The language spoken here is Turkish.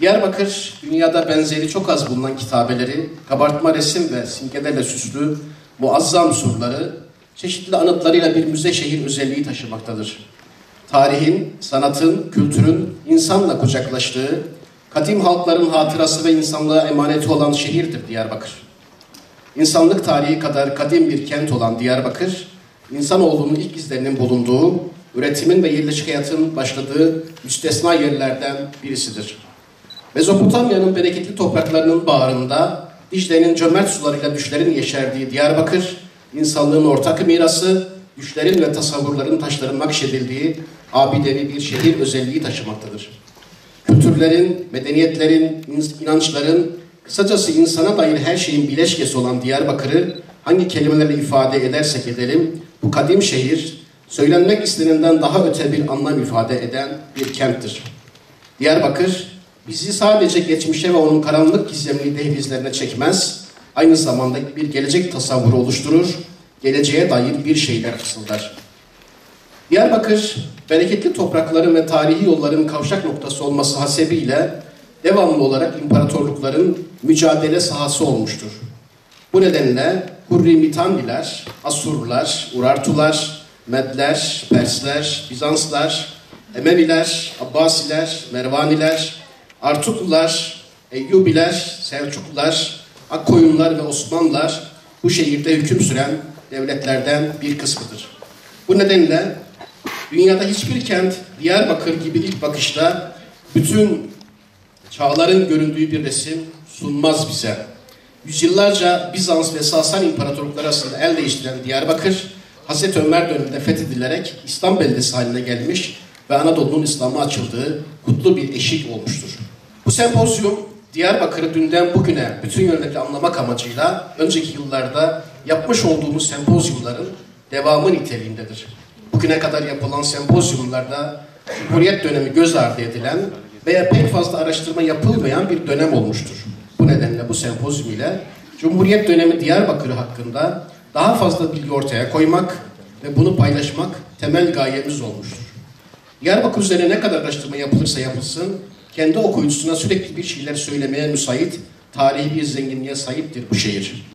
Diyarbakır, dünyada benzeri çok az bulunan kitabeleri, kabartma resim ve simgelerle süslü muazzam surları, çeşitli anıtlarıyla bir müze şehir özelliği taşımaktadır. Tarihin, sanatın, kültürün insanla kucaklaştığı, kadim halkların hatırası ve insanlığa emaneti olan şehirdir Diyarbakır. İnsanlık tarihi kadar kadim bir kent olan Diyarbakır, insanoğlunun ilk izlerinin bulunduğu, üretimin ve yerleşik hayatın başladığı müstesna yerlerden birisidir. Mezopotamya'nın bereketli topraklarının bağrında, Dicle'nin cömert sularıyla düşlerin yeşerdiği Diyarbakır, insanlığın ortak mirası, düşlerin ve tasavvurların taşların nakşedildiği abidevi bir şehir özelliği taşımaktadır. Kültürlerin, medeniyetlerin, inançların, kısacası insana dair her şeyin bileşkesi olan Diyarbakır'ı hangi kelimelerle ifade edersek edelim, bu kadim şehir, söylenmek istenenden daha öte bir anlam ifade eden bir kenttir. Diyarbakır, bizi sadece geçmişe ve onun karanlık gizemli dehlizlerine çekmez, aynı zamanda bir gelecek tasavvuru oluşturur, geleceğe dair bir şeyler fısıldar. Diyarbakır, bereketli toprakların ve tarihi yolların kavşak noktası olması hasebiyle devamlı olarak imparatorlukların mücadele sahası olmuştur. Bu nedenle Hurri-Mitanliler, Asurlular, Urartular, Medler, Persler, Bizanslar, Emeviler, Abbasiler, Mervaniler, Artuklular, Eyyubiler, Selçuklular, Akkoyunlular ve Osmanlılar bu şehirde hüküm süren devletlerden bir kısmıdır. Bu nedenle dünyada hiçbir kent Diyarbakır gibi ilk bakışta bütün çağların göründüğü bir resim sunmaz bize. Yüzyıllarca Bizans ve Sasani imparatorlukları arasında el değiştiren Diyarbakır, Hazreti Ömer döneminde fethedilerek İslam beldesi haline gelmiş ve Anadolu'nun İslam'a açıldığı kutlu bir eşik olmuştur. Bu sempozyum Diyarbakır'ı dünden bugüne bütün yönleri anlamak amacıyla önceki yıllarda yapmış olduğumuz sempozyumların devamı niteliğindedir. Bugüne kadar yapılan sempozyumlarda Cumhuriyet dönemi göz ardı edilen veya pek fazla araştırma yapılmayan bir dönem olmuştur. Bu nedenle bu sempozyum ile Cumhuriyet dönemi Diyarbakır hakkında daha fazla bilgi ortaya koymak ve bunu paylaşmak temel gayemiz olmuştur. Diyarbakır üzerine ne kadar araştırma yapılırsa yapılsın, kendi okuyucusuna sürekli bir şeyler söylemeye müsait, tarihi bir zenginliğe sahiptir bu şehir.